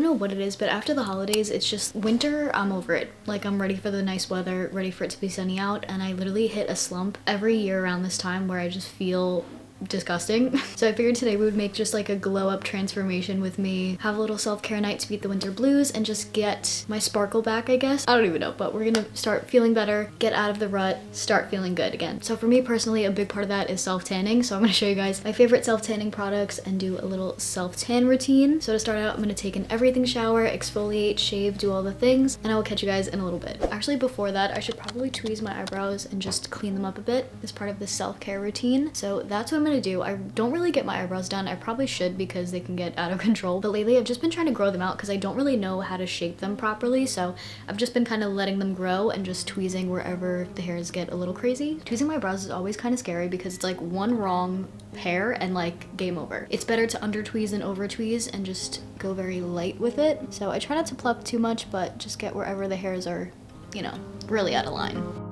know what it is, but after the holidays, it's just winter. I'm over it. Like, I'm ready for the nice weather, ready for it to be sunny out, and I literally hit a slump every year around this time where I just feel disgusting. So I figured today we would make just like a glow up transformation with me, have a little self-care night to beat the winter blues, and just get my sparkle back, I guess. I don't even know, but we're gonna start feeling better, get out of the rut, start feeling good again. So for me personally, a big part of that is self-tanning. So I'm gonna show you guys my favorite self-tanning products and do a little self-tan routine. So to start out, I'm gonna take an everything shower, exfoliate, shave, do all the things, and I will catch you guys in a little bit. Actually, before that, I should probably tweeze my eyebrows and just clean them up a bit as part of the self-care routine. So that's what I'm gonna do. I don't really get my eyebrows done. I probably should because they can get out of control, but lately I've just been trying to grow them out because I don't really know how to shape them properly. So I've just been kind of letting them grow and just tweezing wherever the hairs get a little crazy. Tweezing my brows is always kind of scary because it's like one wrong hair and like game over. It's better to under tweeze than over tweeze and just go very light with it. So I try not to pluck too much, but just get wherever the hairs are, you know, really out of line.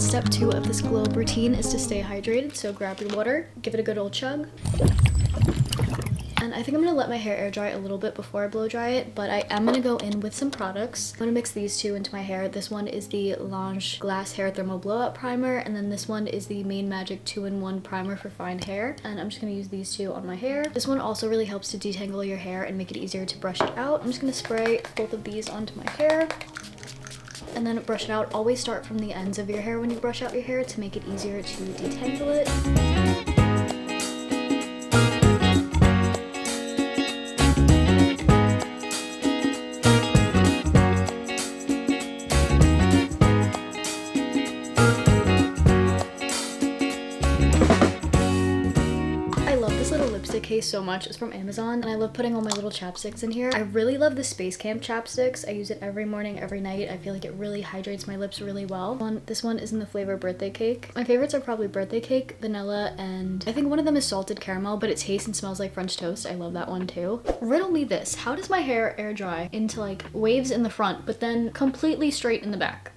Step 2 of this glow up routine is to stay hydrated, so grab your water, give it a good old chug. And I think I'm gonna let my hair air dry a little bit before I blow dry it, but I am gonna go in with some products. I'm gonna mix these two into my hair. This one is the Lange Glass Hair Thermal Blowout Primer, and then this one is the Mane Magic 2-in-1 Primer for fine hair. And I'm just gonna use these two on my hair. This one also really helps to detangle your hair and make it easier to brush it out. I'm just gonna spray both of these onto my hair and then brush it out. Always start from the ends of your hair when you brush out your hair to make it easier to detangle it. Case so much. It's from Amazon, and I love putting all my little chapsticks in here. I really love the Space Camp chapsticks. I use it every morning, every night. I feel like it really hydrates my lips really well. This one is in the flavor birthday cake. My favorites are probably birthday cake, vanilla, and I think one of them is salted caramel, but it tastes and smells like French toast. I love that one too. Riddle me this. How does my hair air dry into like waves in the front, but then completely straight in the back?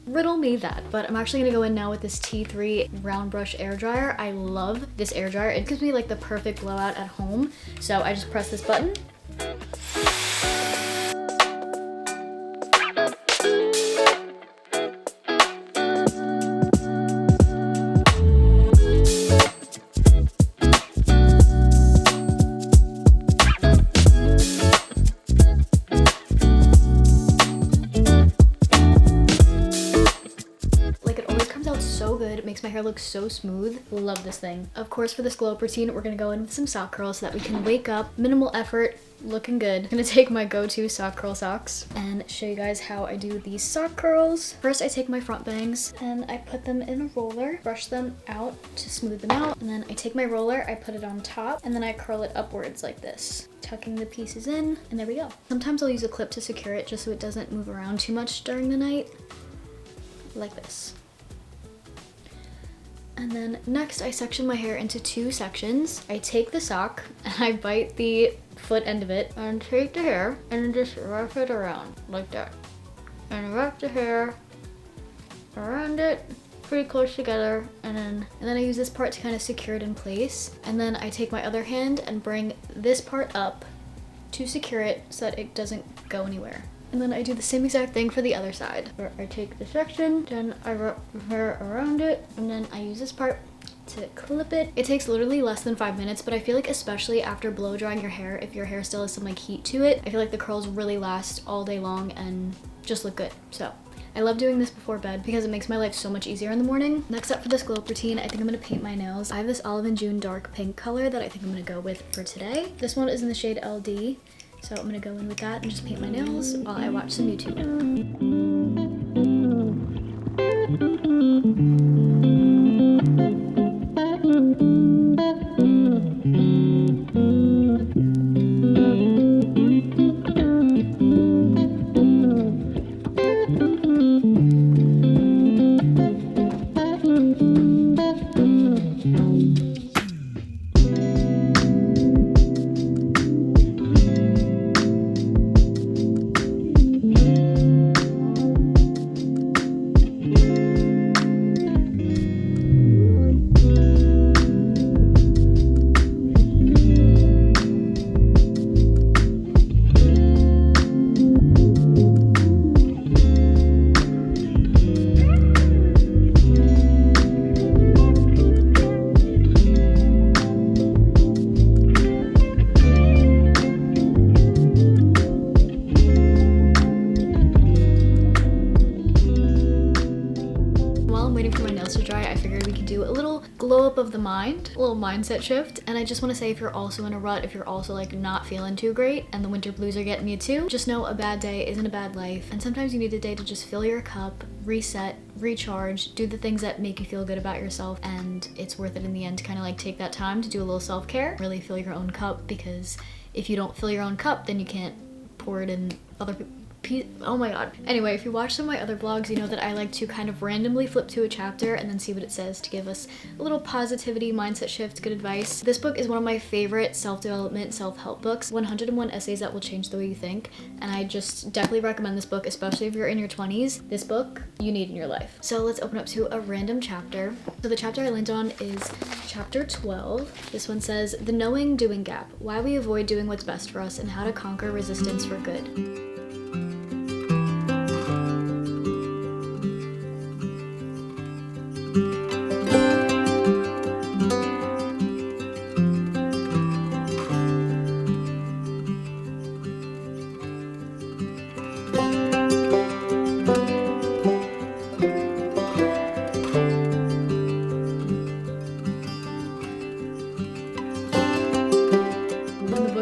Riddle me that. But I'm actually gonna go in now with this T3 round brush air dryer. I love this air dryer. It gives me like the perfect blowout at home. So I just press this button. My hair looks so smooth. Love this thing. Of course, for this glow up routine, we're gonna go in with some sock curls so that we can wake up, minimal effort, looking good. I'm gonna take my go-to sock curl socks and show you guys how I do these sock curls. First, I take my front bangs and I put them in a roller, brush them out to smooth them out, and then I take my roller, I put it on top, and then I curl it upwards like this, tucking the pieces in, and there we go. Sometimes I'll use a clip to secure it just so it doesn't move around too much during the night, like this. And then next, I section my hair into 2 sections. I take the sock and I bite the foot end of it and take the hair and just wrap it around like that. And wrap the hair around it pretty close together, and then I use this part to kind of secure it in place. And then I take my other hand and bring this part up to secure it so that it doesn't go anywhere. And then I do the same exact thing for the other side, where I take the section, then I wrap the hair around it, and then I use this part to clip it. It takes literally less than 5 minutes, but I feel like especially after blow drying your hair, if your hair still has some like heat to it, I feel like the curls really last all day long and just look good. So I love doing this before bed because it makes my life so much easier in the morning. Next up for this glow up routine, I think I'm gonna paint my nails. I have this Olive and June dark pink color that I think I'm gonna go with for today. This one is in the shade LD. So I'm gonna go in with that and just paint my nails while I watch some YouTube. flip of the mind, a little mindset shift. And I just want to say, if you're also in a rut, if you're also like not feeling too great and the winter blues are getting you too, just know a bad day isn't a bad life. And sometimes you need a day to just fill your cup, reset, recharge, do the things that make you feel good about yourself, and it's worth it in the end to kind of like take that time to do a little self-care, really fill your own cup, because if you don't fill your own cup, then you can't pour it in other people's. Oh my god. Anyway, if you watch some of my other vlogs, you know that I like to kind of randomly flip to a chapter and then see what it says to give us a little positivity, mindset shift, good advice. This book is one of my favorite self-development, self-help books, 101 essays that will change the way you think, and I just definitely recommend this book, especially if you're in your 20s. This book you need in your life. So let's open up to a random chapter. So the chapter I landed on is chapter 12. This one says, The Knowing Doing Gap, Why We Avoid Doing What's Best for Us and How to Conquer Resistance for Good.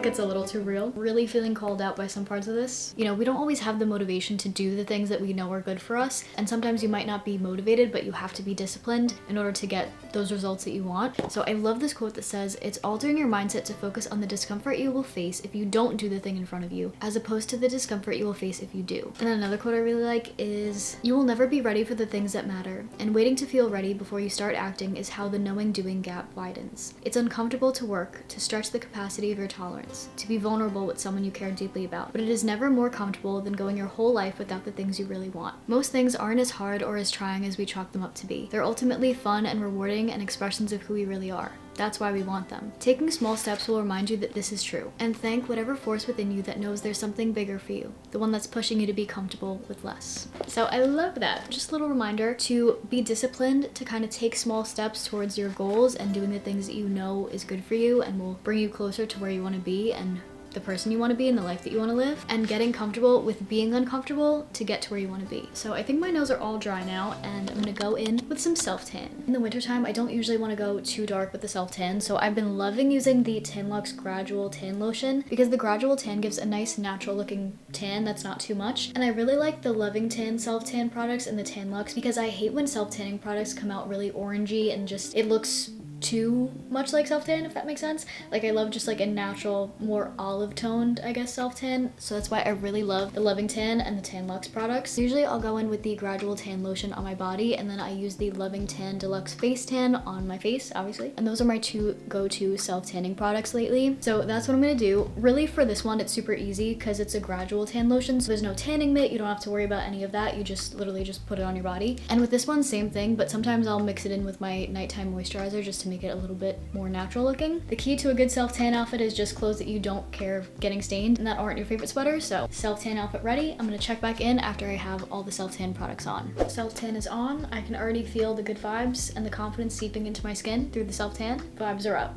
Gets a little too real. Really feeling called out by some parts of this. You know, we don't always have the motivation to do the things that we know are good for us, and sometimes you might not be motivated, but you have to be disciplined in order to get those results that you want. So I love this quote that says, it's altering your mindset to focus on the discomfort you will face if you don't do the thing in front of you, as opposed to the discomfort you will face if you do. And then another quote I really like is, you will never be ready for the things that matter, and waiting to feel ready before you start acting is how the knowing-doing gap widens. It's uncomfortable to work, to stretch the capacity of your tolerance, to be vulnerable with someone you care deeply about, but it is never more comfortable than going your whole life without the things you really want. Most things aren't as hard or as trying as we chalk them up to be. They're ultimately fun and rewarding and expressions of who we really are. That's why we want them. Taking small steps will remind you that this is true, and thank whatever force within you that knows there's something bigger for you, the one that's pushing you to be comfortable with less. So I love that. Just a little reminder to be disciplined, to kind of take small steps towards your goals and doing the things that you know is good for you and will bring you closer to where you want to be and the person you want to be and the life that you want to live, and getting comfortable with being uncomfortable to get to where you want to be. So I think my nails are all dry now, and I'm gonna go in with some self-tan. In the wintertime, I don't usually want to go too dark with the self-tan, so I've been loving using the Tanluxe Gradual Tan Lotion, because the Gradual Tan gives a nice natural looking tan that's not too much. And I really like the Loving Tan self-tan products and the Tanluxe, because I hate when self-tanning products come out really orangey and just, it looks too much like self-tan, if that makes sense. Like, I love just like a natural, more olive toned, I guess, self-tan. So that's why I really love the Loving Tan and the Tanluxe products. Usually I'll go in with the Gradual Tan Lotion on my body, and then I use the Loving Tan Deluxe Face Tan on my face, obviously. And those are my two go-to self-tanning products lately. So that's what I'm gonna do. Really, for this one, it's super easy because it's a gradual tan lotion, so there's no tanning mitt. You don't have to worry about any of that. You just literally just put it on your body. And with this one, same thing, but sometimes I'll mix it in with my nighttime moisturizer just to make it a little bit more natural looking. The key to a good self-tan outfit is just clothes that you don't care of getting stained and that aren't your favorite sweaters. So self-tan outfit ready. I'm gonna check back in after I have all the self-tan products on. Self-tan is on. I can already feel the good vibes and the confidence seeping into my skin through the self-tan. Vibes are up.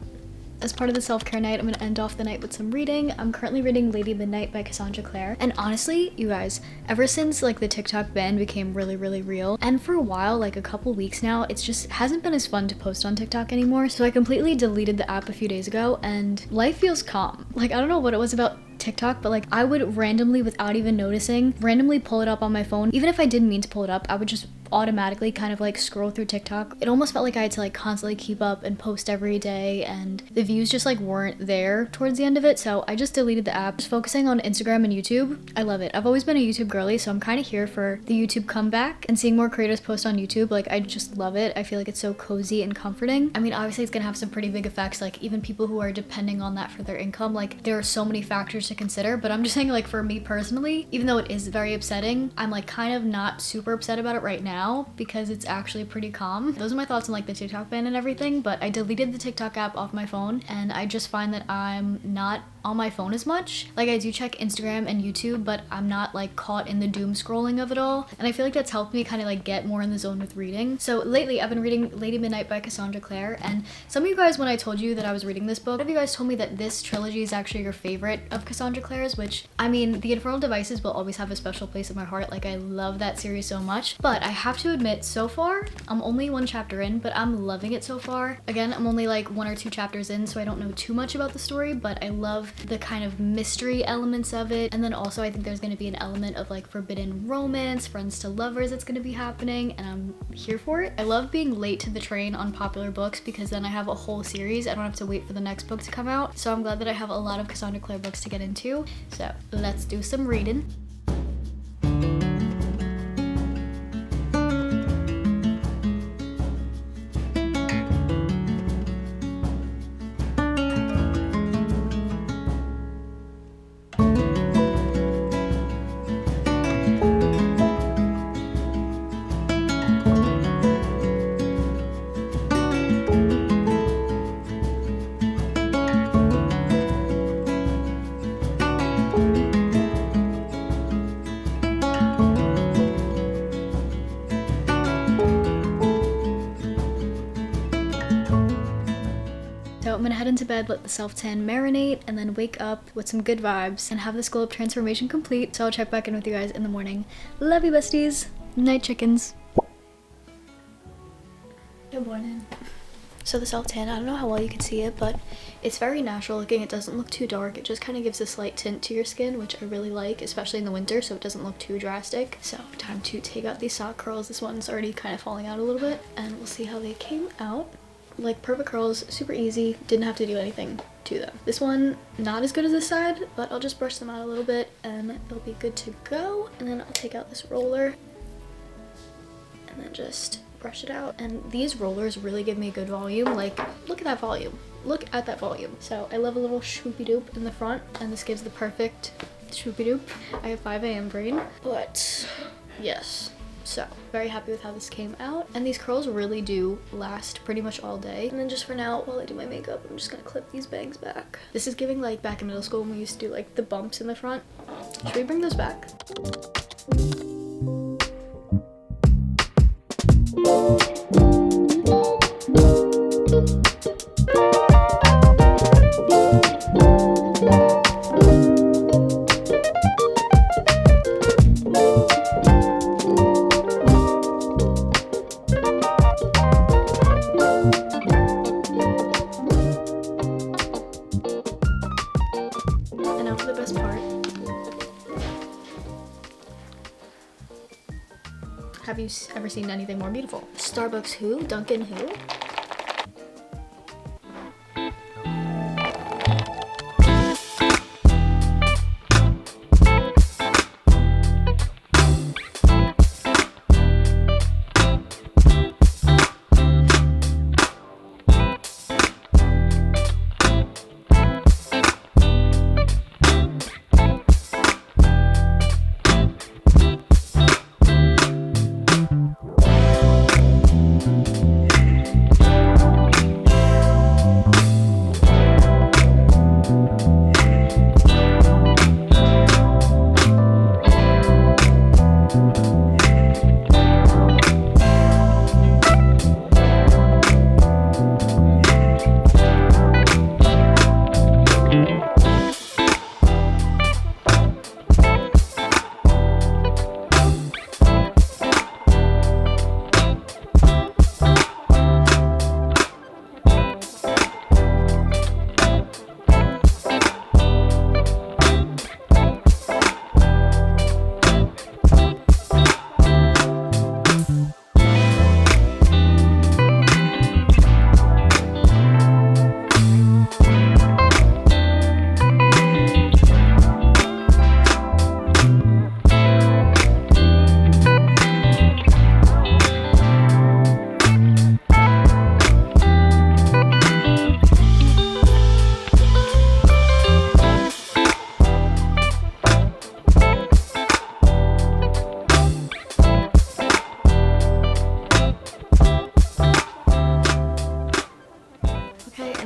As part of the self-care night, I'm gonna end off the night with some reading. I'm currently reading Lady Midnight by Cassandra Clare. And honestly, you guys, ever since like the TikTok ban became really real, and for a while, like a couple weeks now, it's just hasn't been as fun to post on TikTok anymore. So I completely deleted the app a few days ago, and life feels calm. Like, I don't know what it was about TikTok, but like I would randomly, without even noticing, randomly pull it up on my phone. Even if I didn't mean to pull it up, I would just automatically kind of like scroll through TikTok. It almost felt like I had to like constantly keep up and post every day, and the views just like weren't there towards the end of it. So I just deleted the app, just focusing on Instagram and YouTube. I love it. I've always been a YouTube girly, so I'm kind of here for the YouTube comeback and seeing more creators post on YouTube. Like, I just love it. I feel like it's so cozy and comforting. I mean, obviously it's gonna have some pretty big effects, like even people who are depending on that for their income, like there are so many factors to consider, but I'm just saying, like, for me personally, even though it is very upsetting, I'm like kind of not super upset about it right now because it's actually pretty calm. Those are my thoughts on like the TikTok ban and everything, but I deleted the TikTok app off my phone, and I just find that I'm not on my phone as much. Like, I do check Instagram and YouTube, but I'm not like caught in the doom scrolling of it all, and I feel like that's helped me kind of like get more in the zone with reading. So lately I've been reading Lady Midnight by Cassandra Clare, and some of you guys, when I told you that I was reading this book, some of you guys told me that this trilogy is actually your favorite of Cassandra Clare's, which, I mean, The Infernal Devices will always have a special place in my heart. Like, I love that series so much, but I have to admit, so far, I'm only 1 chapter in, but I'm loving it so far. Again, I'm only like 1 or 2 chapters in, so I don't know too much about the story, but I love the kind of mystery elements of it. And then also I think there's gonna be an element of like forbidden romance, friends to lovers that's gonna be happening, and I'm here for it. I love being late to the train on popular books because then I have a whole series. I don't have to wait for the next book to come out. So I'm glad that I have a lot of Cassandra Clare books to get into. So let's do some reading. So I'm gonna head into bed, let the self-tan marinate, and then wake up with some good vibes and have this glow up transformation complete. So I'll check back in with you guys in the morning. Love you, besties. Night, chickens. Good morning. So the self-tan, I don't know how well you can see it, but it's very natural looking. It doesn't look too dark. It just kind of gives a slight tint to your skin, which I really like, especially in the winter, so it doesn't look too drastic. So time to take out these sock curls. This one's already kind of falling out a little bit, and we'll see how they came out. Like perfect curls, super easy, didn't have to do anything to them. This one, not as good as this side, but I'll just brush them out a little bit and it'll be good to go. And then I'll take out this roller and then just brush it out. And these rollers really give me good volume. Like, look at that volume. Look at that volume. So I love a little swoopy doop in the front, and this gives the perfect swoopy doop. I have 5 a.m. brain, but yes. So, very happy with how this came out. And these curls really do last pretty much all day. And then just for now, while I do my makeup, I'm just gonna clip these bangs back. This is giving like back in middle school when we used to do like the bumps in the front. Should we bring those back? Have you ever seen anything more beautiful? Starbucks who? Dunkin' who?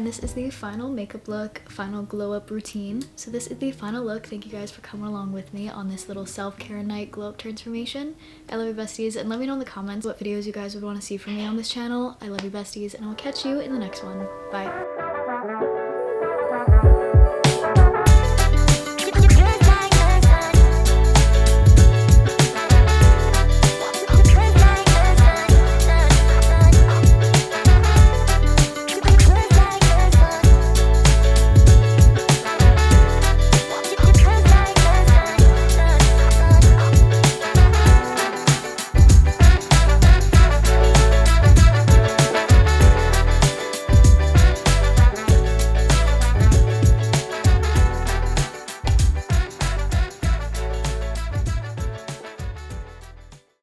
This is the final makeup look, final glow up routine. So this is the final look. Thank you guys for coming along with me on this little self-care night glow up transformation. I love you, besties, and let me know in the comments what videos you guys would want to see from me on this channel. I love you, besties, and I'll catch you in the next one. Bye.